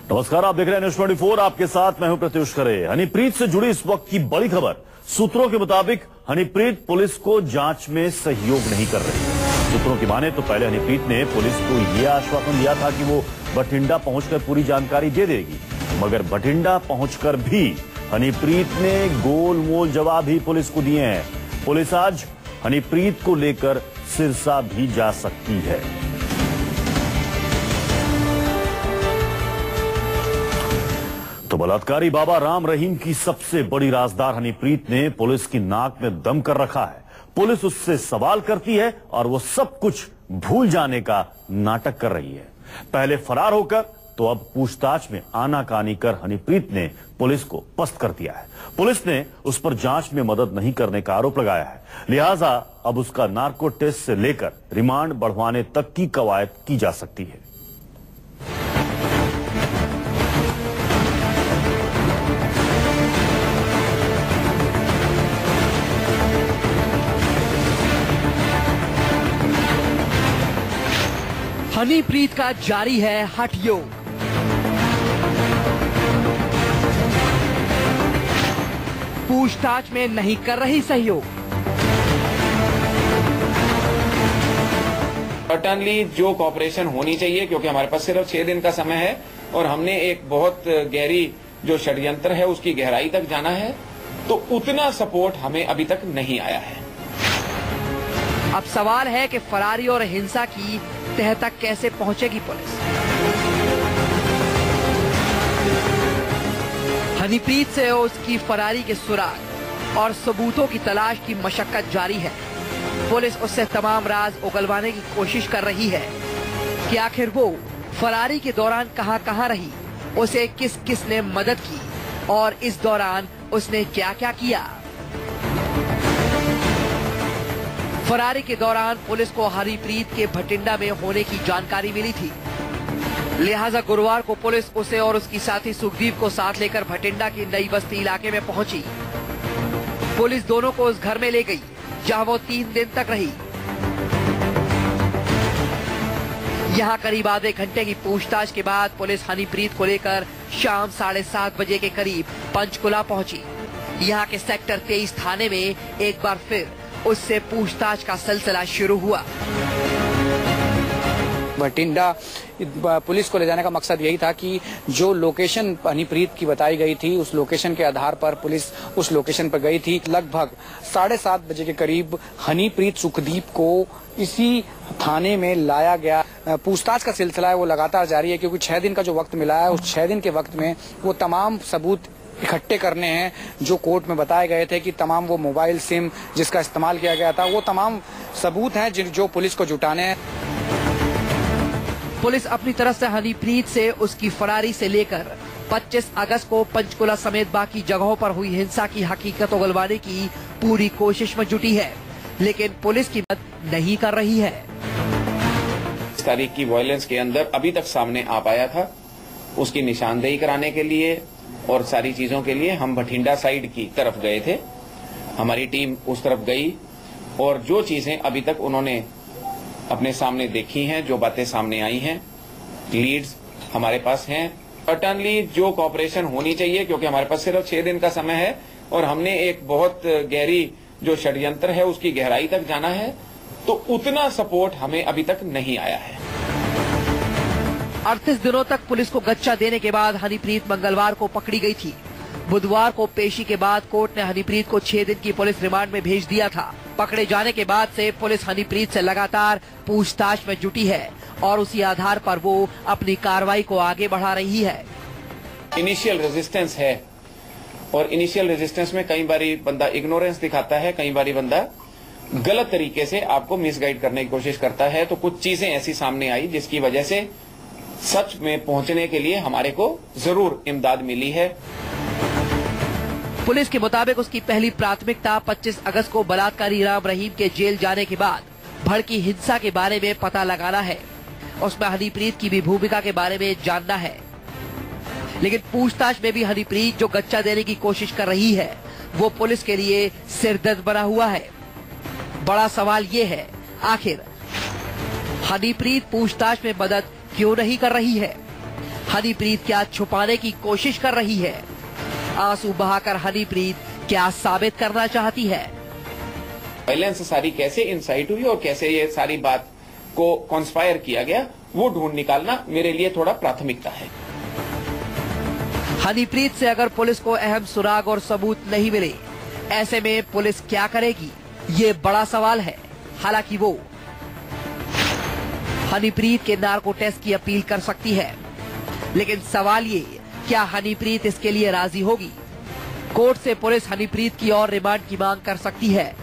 नमस्कार, आप देख रहे हैं न्यूज़ 24। आपके साथ मैं हूं प्रत्युष खरे। हनीप्रीत से जुड़ी इस वक्त की बड़ी खबर। सूत्रों के मुताबिक हनीप्रीत पुलिस को जांच में सहयोग नहीं कर रही है। सूत्रों की माने तो पहले हनीप्रीत ने पुलिस को यह आश्वासन दिया था कि वो बठिंडा पहुंचकर पूरी जानकारी दे देगी, मगर बठिंडा पहुंचकर भी हनीप्रीत ने गोल मोल जवाब ही पुलिस को दिए हैं। पुलिस आज हनीप्रीत को लेकर सिरसा भी जा सकती है। तो बलात्कारी बाबा राम रहीम की सबसे बड़ी राजदार हनीप्रीत ने पुलिस की नाक में दम कर रखा है। पुलिस उससे सवाल करती है और वो सब कुछ भूल जाने का नाटक कर रही है। पहले फरार होकर तो अब पूछताछ में आनाकानी कर हनीप्रीत ने पुलिस को पस्त कर दिया है। पुलिस ने उस पर जांच में मदद नहीं करने का आरोप लगाया है, लिहाजा अब उसका नार्को टेस्ट से लेकर रिमांड बढ़वाने तक की कवायद की जा सकती है। हनीप्रीत का जारी है हठ योग। पूछताछ में नहीं कर रही सहयोग। सर्टेनली जो कॉपरेशन होनी चाहिए, क्योंकि हमारे पास सिर्फ 6 दिन का समय है और हमने एक बहुत गहरी जो षड्यंत्र है उसकी गहराई तक जाना है, तो उतना सपोर्ट हमें अभी तक नहीं आया है। अब सवाल है कि फरारी और हिंसा की तह तक कैसे पहुंचेगी पुलिस। हनीप्रीत से उसकी फरारी के सुराग और सबूतों की तलाश की मशक्कत जारी है। पुलिस उससे तमाम राज उगलवाने की कोशिश कर रही है कि आखिर वो फरारी के दौरान कहां रही, उसे किस किस ने मदद की और इस दौरान उसने क्या क्या किया। फरारी के दौरान पुलिस को हनीप्रीत के भटिंडा में होने की जानकारी मिली थी, लिहाजा गुरुवार को पुलिस उसे और उसकी साथी सुखदीप को साथ लेकर भटिंडा की नई बस्ती इलाके में पहुंची। पुलिस दोनों को उस घर में ले गई जहां वो 3 दिन तक रही। यहां करीब आधे घंटे की पूछताछ के बाद पुलिस हनीप्रीत को लेकर शाम 7:30 बजे के करीब पंचकुला पहुंची। यहां के सेक्टर 23 थाने में एक बार फिर उससे पूछताछ का सिलसिला शुरू हुआ। भटिंडा पुलिस को ले जाने का मकसद यही था कि जो लोकेशन हनीप्रीत की बताई गई थी, उस लोकेशन के आधार पर पुलिस उस लोकेशन पर गई थी। लगभग 7:30 बजे के करीब हनीप्रीत सुखदीप को इसी थाने में लाया गया। पूछताछ का सिलसिला है वो लगातार जारी है, क्योंकि 6 दिन का जो वक्त मिला है, उस 6 दिन के वक्त में वो तमाम सबूत इकट्ठे करने हैं जो कोर्ट में बताए गए थे कि तमाम वो मोबाइल सिम जिसका इस्तेमाल किया गया था, वो तमाम सबूत हैं जो पुलिस को जुटाने हैं। पुलिस अपनी तरफ से हनीप्रीत से उसकी फरारी से लेकर 25 अगस्त को पंचकुला समेत बाकी जगहों पर हुई हिंसा की हकीकत उगलवाने की पूरी कोशिश में जुटी है, लेकिन पुलिस की मदद नहीं कर रही है। इस तारीख की वायलेंस के अंदर अभी तक सामने आ पाया था, उसकी निशानदेही कराने के लिए और सारी चीजों के लिए हम भटिंडा साइड की तरफ गए थे। हमारी टीम उस तरफ गई और जो चीजें अभी तक उन्होंने अपने सामने देखी हैं, जो बातें सामने आई हैं, लीड्स हमारे पास हैं। सर्टेनली जो कॉपरेशन होनी चाहिए, क्योंकि हमारे पास सिर्फ 6 दिन का समय है और हमने एक बहुत गहरी जो षड्यंत्र है उसकी गहराई तक जाना है, तो उतना सपोर्ट हमें अभी तक नहीं आया है। 38 दिनों तक पुलिस को गच्चा देने के बाद हनीप्रीत मंगलवार को पकड़ी गई थी। बुधवार को पेशी के बाद कोर्ट ने हनीप्रीत को 6 दिन की पुलिस रिमांड में भेज दिया था। पकड़े जाने के बाद से पुलिस हनीप्रीत से लगातार पूछताछ में जुटी है और उसी आधार पर वो अपनी कार्रवाई को आगे बढ़ा रही है। इनिशियल रेजिस्टेंस है और इनिशियल रेजिस्टेंस में कई बारी बंदा इग्नोरेंस दिखाता है, कई बारी बंदा गलत तरीके से आपको मिसगाइड करने की कोशिश करता है। तो कुछ चीजें ऐसी सामने आई जिसकी वजह से सच में पहुंचने के लिए हमारे को जरूर इमदाद मिली है। पुलिस के मुताबिक उसकी पहली प्राथमिकता 25 अगस्त को बलात्कारी राम रहीम के जेल जाने के बाद भड़की हिंसा के बारे में पता लगाना है। उसमें हनीप्रीत की भी भूमिका के बारे में जानना है, लेकिन पूछताछ में भी हनीप्रीत जो गच्चा देने की कोशिश कर रही है वो पुलिस के लिए सिरदर्द बना हुआ है। बड़ा सवाल ये है, आखिर हनीप्रीत पूछताछ में मदद क्यों नहीं कर रही है? हनीप्रीत क्या छुपाने की कोशिश कर रही है? आंसू बहाकर हनीप्रीत क्या साबित करना चाहती है? वायलेंस से सारी कैसे इंसाइट हुई और कैसे ये सारी बात को कॉन्स्पायर किया गया, वो ढूंढ निकालना मेरे लिए थोड़ा प्राथमिकता है। हनीप्रीत से अगर पुलिस को अहम सुराग और सबूत नहीं मिले, ऐसे में पुलिस क्या करेगी, ये बड़ा सवाल है। हालांकि वो हनीप्रीत के नार्को टेस्ट की अपील कर सकती है, लेकिन सवाल ये, क्या हनीप्रीत इसके लिए राजी होगी? कोर्ट से पुलिस हनीप्रीत की और रिमांड की मांग कर सकती है।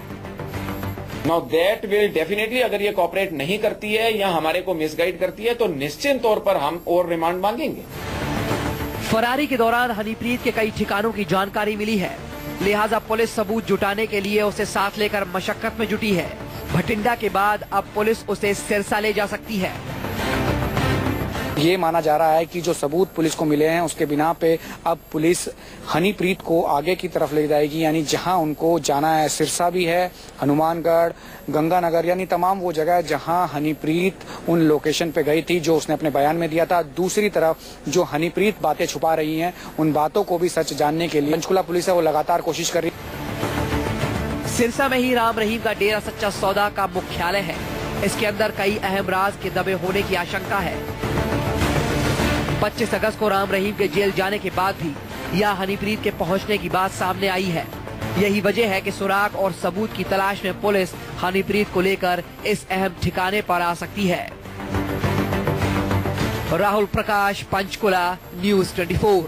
नाउ दैट विल डेफिनेटली, अगर ये कोऑपरेट नहीं करती है या हमारे को मिसगाइड करती है तो निश्चित तौर पर हम और रिमांड मांगेंगे। फरारी के दौरान हनीप्रीत के कई ठिकानों की जानकारी मिली है, लिहाजा पुलिस सबूत जुटाने के लिए उसे साथ लेकर मशक्कत में जुटी है। भटिंडा के बाद अब पुलिस उसे सिरसा ले जा सकती है। ये माना जा रहा है कि जो सबूत पुलिस को मिले हैं उसके बिना पे अब पुलिस हनीप्रीत को आगे की तरफ ले जाएगी, यानी जहां उनको जाना है। सिरसा भी है, हनुमानगढ़, गंगानगर, यानी तमाम वो जगह जहां हनीप्रीत उन लोकेशन पे गई थी जो उसने अपने बयान में दिया था। दूसरी तरफ जो हनीप्रीत बातें छुपा रही हैं, उन बातों को भी सच जानने के लिए पंचकुला पुलिस है वो लगातार कोशिश कर रही है। सिरसा में ही राम रहीम का डेरा सच्चा सौदा का मुख्यालय है। इसके अंदर कई अहम राज के दबे होने की आशंका है। 25 अगस्त को राम रहीम के जेल जाने के बाद भी यह हनीप्रीत के पहुंचने की बात सामने आई है। यही वजह है कि सुराग और सबूत की तलाश में पुलिस हनीप्रीत को लेकर इस अहम ठिकाने पर आ सकती है। राहुल प्रकाश, पंचकुला, न्यूज़ 24।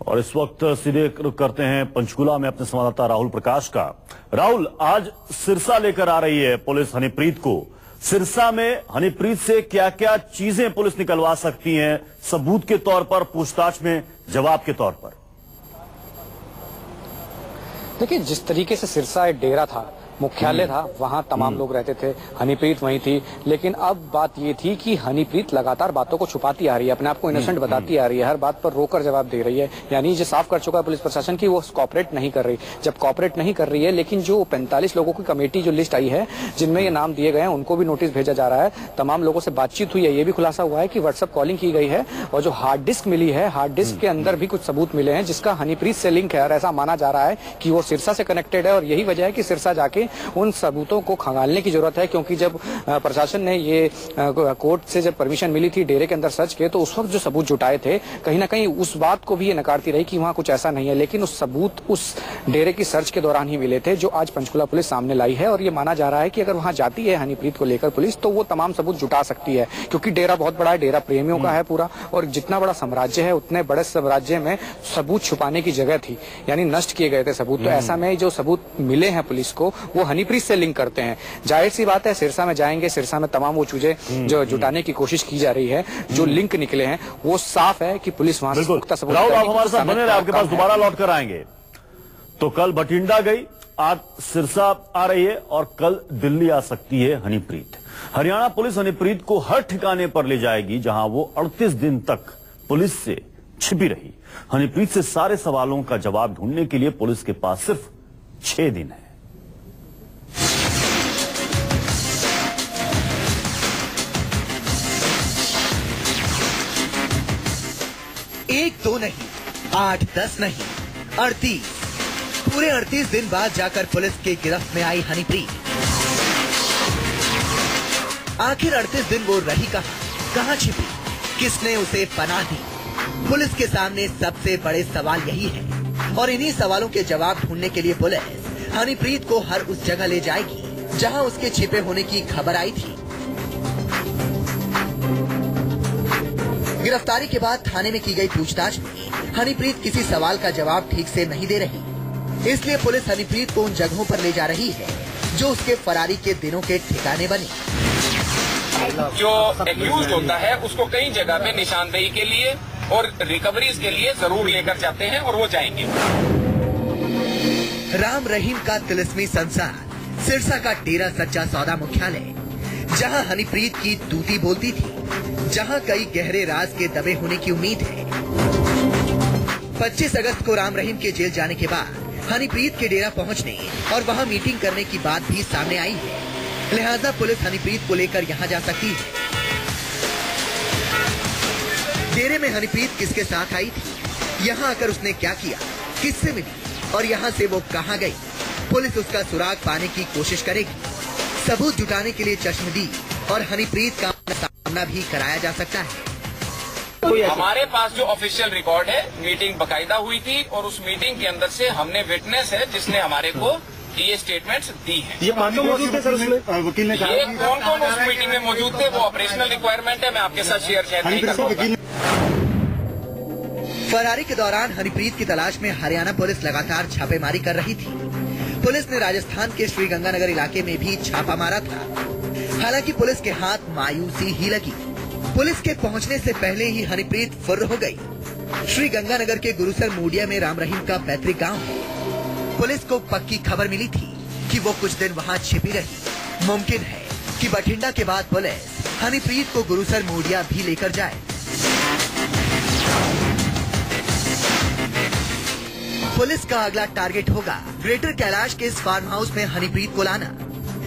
और इस वक्त सीधे रुख करते हैं पंचकुला में अपने संवाददाता राहुल प्रकाश का। राहुल, आज सिरसा लेकर आ रही है पुलिस हनीप्रीत को। सिरसा में हनीप्रीत से क्या क्या चीजें पुलिस निकलवा सकती है, सबूत के तौर पर, पूछताछ में जवाब के तौर पर? देखिए, जिस तरीके से सिरसा एक डेरा था, मुख्यालय था, वहां तमाम लोग रहते थे, हनीप्रीत वहीं थी, लेकिन अब बात ये थी कि हनीप्रीत लगातार बातों को छुपाती आ रही है, अपने आप को इनोसेंट बताती आ रही है, हर बात पर रोकर जवाब दे रही है। यानी ये साफ कर चुका है पुलिस प्रशासन की वो कॉपरेट नहीं कर रही। जब कॉपरेट नहीं कर रही है, लेकिन जो 45 लोगों की कमेटी जो लिस्ट आई है जिनमें ये नाम दिए गए हैं, उनको भी नोटिस भेजा जा रहा है। तमाम लोगों से बातचीत हुई है, ये भी खुलासा हुआ है कि व्हाट्सएप कॉलिंग की गई है और जो हार्ड डिस्क मिली है, हार्ड डिस्क के अंदर भी कुछ सबूत मिले हैं जिसका हनीप्रीत से लिंक है। और ऐसा माना जा रहा है कि वो सिरसा से कनेक्टेड है और यही वजह है कि सिरसा जाके उन सबूत को खंगालने की जरूरत है। क्योंकि जब प्रशासन ने ये कोर्ट से जब परमिशन मिली थी डेरे के अंदर सर्च के, तो उस वक्त जो सबूत जुटाए थे, कहीं ना कहीं उस बात को भी ये नकारती रही कि वहां कुछ ऐसा नहीं है। लेकिन उस सबूत उस डेरे की सर्च के दौरान ही मिले थे जो आज पंचकुला पुलिस सामने लाई है। और ये माना जा रहा है कि अगर वहां जाती है हनीप्रीत को लेकर पुलिस, तो वो तमाम सबूत जुटा सकती है। क्योंकि डेरा बहुत बड़ा है, डेरा प्रेमियों का है पूरा, और जितना बड़ा साम्राज्य है उतने बड़े साम्राज्य में सबूत छुपाने की जगह थी, यानी नष्ट किए गए थे सबूत। तो ऐसा में जो सबूत मिले हैं पुलिस को, वो हनीप्रीत से लिंक करते हैं। जाहिर सी बात है, सिरसा में जाएंगे, सिरसा में तमाम वो चीजें जो जुटाने की कोशिश की जा रही है, जो लिंक निकले हैं, वो साफ है कि पुलिस वहां से पुख्ता सबूत। राहुल, आप हमारे साथ बने रहे, आपके पास दोबारा लौट कर आएंगे। तो कल भटिंडा गई, आज सिरसा आ रही है और कल दिल्ली आ सकती है हनीप्रीत। हरियाणा पुलिस हनीप्रीत को हर ठिकाने पर ले जाएगी जहां वो 38 दिन तक पुलिस से छिपी रही। हनीप्रीत से सारे सवालों का जवाब ढूंढने के लिए पुलिस के पास सिर्फ 6 दिन है। एक दो नहीं, 8 10 नहीं, 38 पूरे 38 दिन बाद जाकर पुलिस के गिरफ्त में आई हनीप्रीत। आखिर 38 दिन वो रही कहां छिपी, किसने उसे पनाह दी? पुलिस के सामने सबसे बड़े सवाल यही है और इन्हीं सवालों के जवाब ढूंढने के लिए पुलिस हनीप्रीत को हर उस जगह ले जाएगी जहां उसके छिपे होने की खबर आई थी। गिरफ्तारी के बाद थाने में की गई पूछताछ में हनीप्रीत किसी सवाल का जवाब ठीक से नहीं दे रही। इसलिए पुलिस हनीप्रीत को उन जगहों पर ले जा रही है जो उसके फरारी के दिनों के ठिकाने बने। जो एक्यूज्ड होता है उसको कई जगह पे निशानदेही के लिए और रिकवरीज के लिए जरूर लेकर जाते हैं और वो जाएंगे। राम रहीम का तिलिस्मी संसार, सिरसा का डेरा सच्चा सौदा मुख्यालय, जहां हनीप्रीत की तूती बोलती थी, जहां कई गहरे राज के दबे होने की उम्मीद है। 25 अगस्त को राम रहीम के जेल जाने के बाद हनीप्रीत के डेरा पहुंचने और वहां मीटिंग करने की बात भी सामने आई है। लिहाजा पुलिस हनीप्रीत को लेकर यहां जा सकती है। डेरे में हनीप्रीत किसके साथ आई थी, यहाँ आकर उसने क्या किया, किससे मिली और यहाँ से वो कहाँ गई। पुलिस उसका सुराग पाने की कोशिश करेगी। सबूत जुटाने के लिए चश्मदीद और हनीप्रीत का सामना भी कराया जा सकता है। हमारे पास जो ऑफिशियल रिकॉर्ड है, मीटिंग बकायदा हुई थी और उस मीटिंग के अंदर से हमने विटनेस है जिसने हमारे को ये स्टेटमेंट्स दी हैं। ये मानते मौजूद थे सर उसमें, वकील ने कहा ये कौन कौन उस मीटिंग में मौजूद थे वो ऑपरेशनल रिक्वायरमेंट है, मैं आपके साथ शेयर नहीं कर सकता। फरारी के दौरान हनीप्रीत की तलाश में हरियाणा पुलिस लगातार छापेमारी कर रही थी। पुलिस ने राजस्थान के श्रीगंगानगर इलाके में भी छापा मारा था। हालांकि पुलिस के हाथ मायूसी ही लगी। पुलिस के पहुंचने से पहले ही हनीप्रीत फुर्र हो गई। श्रीगंगानगर के गुरुसर मूडिया में राम रहीम का पैतृक गांव है। पुलिस को पक्की खबर मिली थी कि वो कुछ दिन वहां छिपी रही। मुमकिन है कि बठिंडा के बाद पुलिस हनीप्रीत को गुरुसर मूडिया भी लेकर जाए। पुलिस का अगला टारगेट होगा ग्रेटर कैलाश के इस फार्म हाउस में हनीप्रीत को लाना।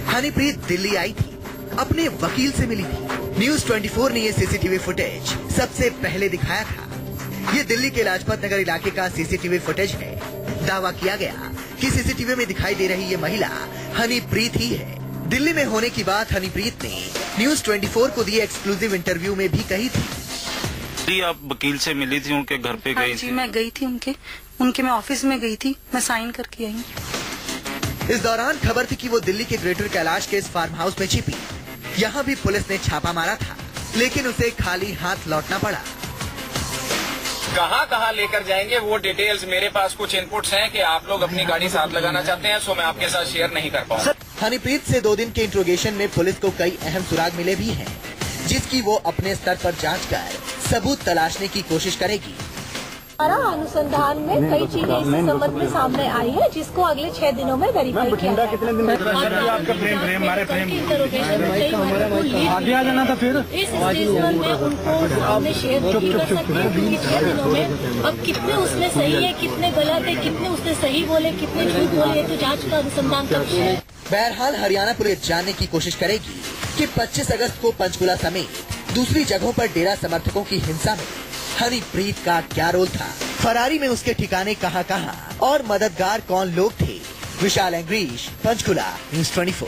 हनीप्रीत दिल्ली आई थी, अपने वकील से मिली थी। न्यूज 24 ने ये सीसीटीवी फुटेज सबसे पहले दिखाया था। ये दिल्ली के लाजपत नगर इलाके का सीसीटीवी फुटेज है। दावा किया गया कि सीसीटीवी में दिखाई दे रही ये महिला हनीप्रीत ही है। दिल्ली में होने की बात हनीप्रीत ने न्यूज 24 को दिए एक्सक्लूसिव इंटरव्यू में भी कही थी। जी, आप वकील से मिली थी, उनके घर पे गई जी, थी? मैं गई थी उनके मैं ऑफिस में गई थी, मैं साइन करके आई। इस दौरान खबर थी कि वो दिल्ली के ग्रेटर कैलाश के इस फार्म हाउस में छिपी। यहाँ भी पुलिस ने छापा मारा था, लेकिन उसे खाली हाथ लौटना पड़ा। कहाँ कहाँ लेकर जाएंगे वो डिटेल्स मेरे पास कुछ इनपुट्स हैं कि आप लोग अपनी गाड़ी साथ लगाना चाहते हैं, सो मैं आपके साथ शेयर नहीं कर पाऊंगा। हनीप्रीत से 2 दिन के इंट्रोगेशन में पुलिस को कई अहम सुराग मिले भी हैं, जिसकी वो अपने स्तर पर जांच कर सबूत तलाशने की कोशिश करेगी। हमारा अनुसंधान में कई चीजें इस संबंध में सामने आई है, जिसको अगले 6 दिनों में वेरीफाई किया जाएगा। कितने दिन में आपका फ्रेम हमारे फ्रेम आगे आ जाना था फिर इस स्टेज में उनको हमने शेयर नहीं कर सकते, क्योंकि 6 दिनों में अब कितने उसमें सही है, कितने गलत है, कितने उसने सही बोले, कितने झूठ बोले, तो जांच का अनुसंधान कक्ष है। बहरहाल हरियाणा पुलिस जानने की कोशिश करेगी कि 25 अगस्त को पंचकुला समेत दूसरी जगहों पर डेरा समर्थकों की हिंसा में हनीप्रीत का क्या रोल था, फरारी में उसके ठिकाने कहां-कहां और मददगार कौन लोग थे। विशाल एंग्रीश, पंचकुला, न्यूज 24।